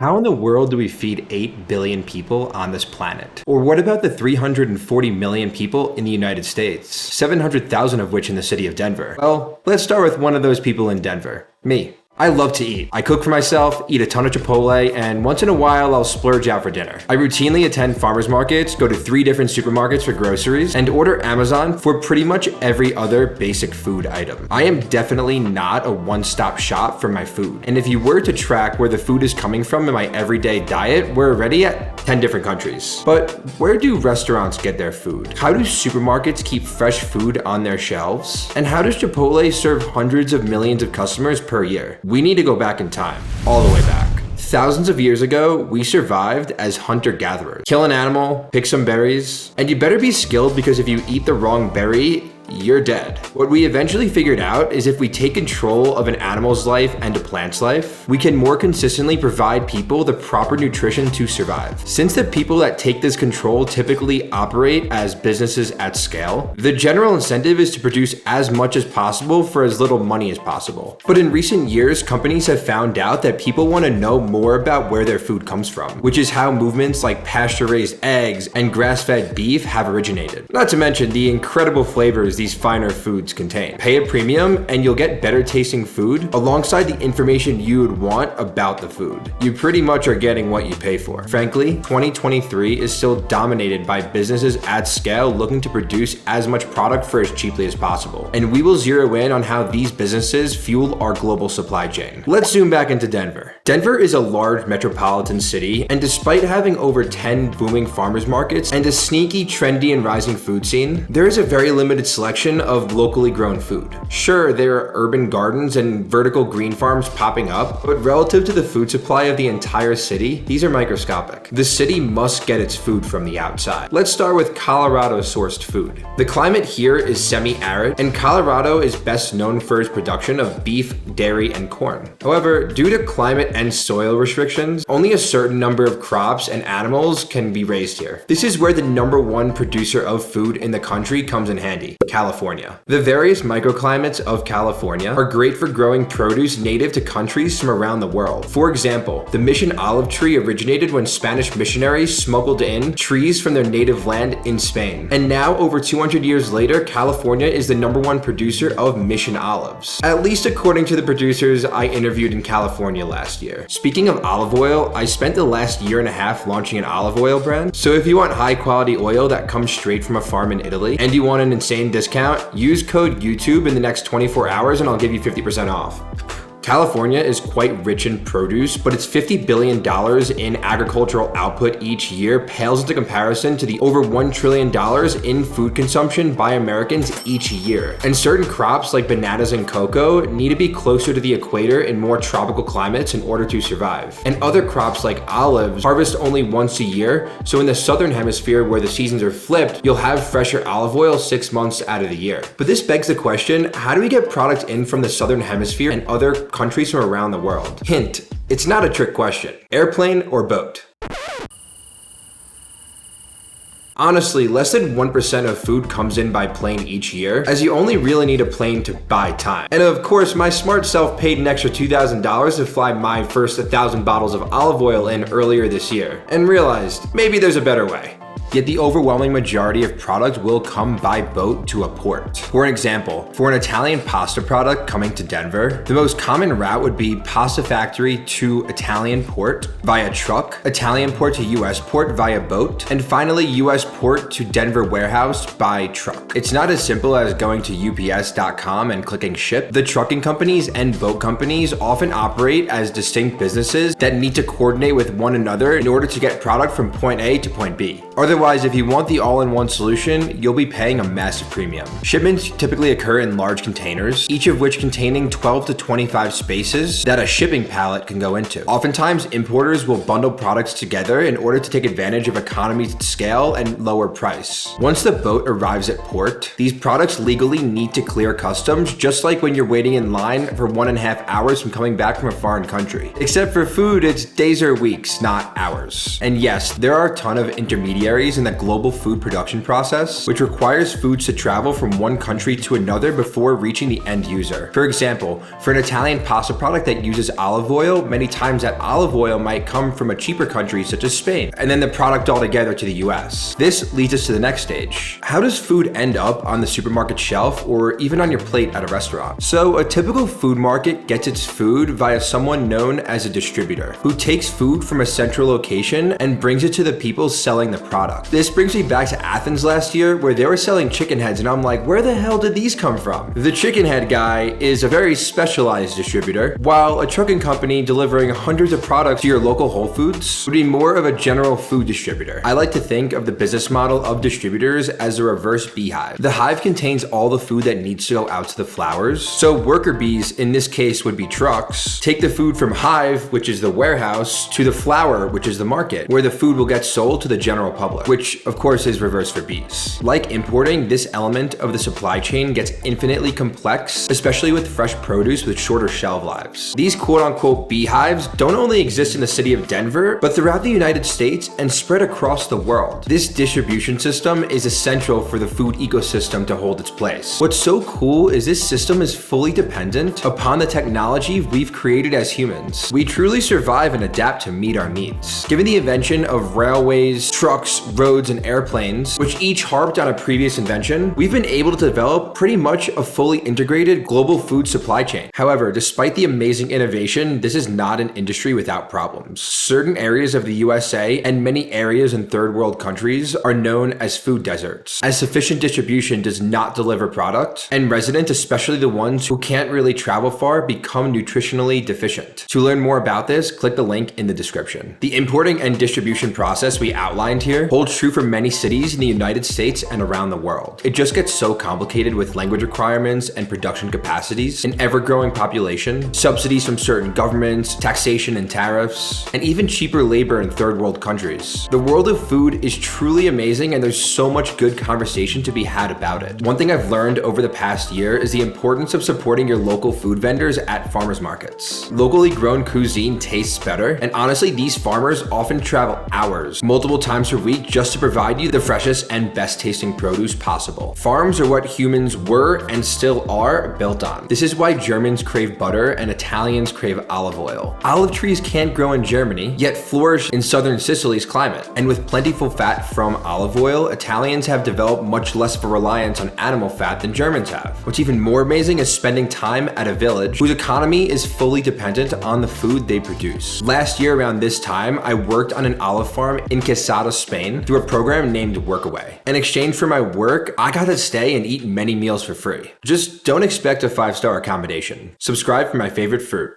How in the world do we feed 8 billion people on this planet? Or what about the 340 million people in the United States, 700,000 of which in the city of Denver? Well, let's start with one of those people in Denver, me. I love to eat. I cook for myself, eat a ton of Chipotle, and once in a while I'll splurge out for dinner. I routinely attend farmers markets, go to 3 different supermarkets for groceries, and order Amazon for pretty much every other basic food item. I am definitely not a one-stop shop for my food. And if you were to track where the food is coming from in my everyday diet, we're already at 10 different countries. But where do restaurants get their food? How do supermarkets keep fresh food on their shelves? And how does Chipotle serve hundreds of millions of customers per year? We need to go back in time, all the way back. Thousands of years ago, we survived as hunter-gatherers. Kill an animal, pick some berries, and you better be skilled because if you eat the wrong berry, you're dead. What we eventually figured out is if we take control of an animal's life and a plant's life, we can more consistently provide people the proper nutrition to survive. Since the people that take this control typically operate as businesses at scale, the general incentive is to produce as much as possible for as little money as possible. But in recent years, companies have found out that people want to know more about where their food comes from, which is how movements like pasture-raised eggs and grass-fed beef have originated. Not to mention the incredible flavors these finer foods contain. Pay a premium and you'll get better tasting food alongside the information you would want about the food. You pretty much are getting what you pay for. Frankly, 2023 is still dominated by businesses at scale looking to produce as much product for as cheaply as possible. And we will zero in on how these businesses fuel our global supply chain. Let's zoom back into Denver. Denver is a large metropolitan city, and despite having over 10 booming farmers markets and a sneaky, trendy, and rising food scene, there is a very limited selection of locally grown food. Sure, there are urban gardens and vertical green farms popping up, but relative to the food supply of the entire city, these are microscopic. The city must get its food from the outside. Let's start with Colorado-sourced food. The climate here is semi-arid, and Colorado is best known for its production of beef, dairy, and corn. However, due to climate and soil restrictions, only a certain number of crops and animals can be raised here. This is where the #1 producer of food in the country comes in handy: California. The various microclimates of California are great for growing produce native to countries from around the world. For example, the mission olive tree originated when Spanish missionaries smuggled in trees from their native land in Spain. And now, over 200 years later, California is the #1 producer of mission olives. At least according to the producers I interviewed in California last year. Speaking of olive oil, I spent the last year and a half launching an olive oil brand. So if you want high quality oil that comes straight from a farm in Italy, and you want an insane discount, use code YouTube in the next 24 hours and I'll give you 50% off. California is quite rich in produce, but its $50 billion in agricultural output each year pales into comparison to the over $1 trillion in food consumption by Americans each year. And certain crops like bananas and cocoa need to be closer to the equator in more tropical climates in order to survive. And other crops like olives harvest only once a year, so in the southern hemisphere where the seasons are flipped, you'll have fresher olive oil 6 months out of the year. But this begs the question, how do we get product in from the southern hemisphere and other countries from around the world? Hint, it's not a trick question. Airplane or boat? Honestly, less than 1% of food comes in by plane each year, as you only really need a plane to buy time. And of course, my smart self paid an extra $2,000 to fly my first 1,000 bottles of olive oil in earlier this year, and realized maybe there's a better way. Yet the overwhelming majority of product will come by boat to a port. For an example, for an Italian pasta product coming to Denver, the most common route would be pasta factory to Italian port via truck, Italian port to US port via boat, and finally US port to Denver warehouse by truck. It's not as simple as going to UPS.com and clicking ship. The trucking companies and boat companies often operate as distinct businesses that need to coordinate with one another in order to get product from point A to point B. Otherwise, if you want the all-in-one solution, you'll be paying a massive premium. Shipments typically occur in large containers, each of which containing 12 to 25 spaces that a shipping pallet can go into. Oftentimes, importers will bundle products together in order to take advantage of economies of scale and lower price. Once the boat arrives at port, these products legally need to clear customs, just like when you're waiting in line for 1.5 hours from coming back from a foreign country. Except for food, it's days or weeks, not hours. And yes, there are a ton of intermediaries varies in the global food production process, which requires foods to travel from one country to another before reaching the end user. For example, for an Italian pasta product that uses olive oil, many times that olive oil might come from a cheaper country such as Spain, and then the product altogether to the US. This leads us to the next stage. How does food end up on the supermarket shelf or even on your plate at a restaurant? So a typical food market gets its food via someone known as a distributor, who takes food from a central location and brings it to the people selling the product. This brings me back to Athens last year, where they were selling chicken heads, and I'm like, where the hell did these come from? The chicken head guy is a very specialized distributor, while a trucking company delivering hundreds of products to your local Whole Foods would be more of a general food distributor. I like to think of the business model of distributors as a reverse beehive. The hive contains all the food that needs to go out to the flowers, so worker bees, in this case would be trucks, take the food from hive, which is the warehouse, to the flower, which is the market, where the food will get sold to the general public, which of course is reverse for bees. Like importing, this element of the supply chain gets infinitely complex, especially with fresh produce with shorter shelf lives. These quote-unquote beehives don't only exist in the city of Denver, but throughout the United States and spread across the world. This distribution system is essential for the food ecosystem to hold its place. What's so cool is this system is fully dependent upon the technology we've created as humans. We truly survive and adapt to meet our needs. Given the invention of railways, trucks, roads, and airplanes, which each harped on a previous invention, we've been able to develop pretty much a fully integrated global food supply chain. However, despite the amazing innovation, this is not an industry without problems. Certain areas of the USA and many areas in third world countries are known as food deserts, as sufficient distribution does not deliver product, and residents, especially the ones who can't really travel far, become nutritionally deficient. To learn more about this, click the link in the description. The importing and distribution process we outlined here holds true for many cities in the United States and around the world. It just gets so complicated with language requirements and production capacities, an ever-growing population, subsidies from certain governments, taxation and tariffs, and even cheaper labor in third world countries. The world of food is truly amazing, and there's so much good conversation to be had about it. One thing I've learned over the past year is the importance of supporting your local food vendors at farmers markets. Locally grown cuisine tastes better, and honestly, these farmers often travel hours, multiple times per week, just to provide you the freshest and best tasting produce possible. Farms are what humans were and still are built on. This is why Germans crave butter and Italians crave olive oil. Olive trees can't grow in Germany, yet flourish in southern Sicily's climate. And with plentiful fat from olive oil, Italians have developed much less of a reliance on animal fat than Germans have. What's even more amazing is spending time at a village whose economy is fully dependent on the food they produce. Last year around this time, I worked on an olive farm in Quesada, Spain, through a program named Workaway. In exchange for my work, I got to stay and eat many meals for free. Just don't expect a 5-star accommodation. Subscribe for my favorite fruit.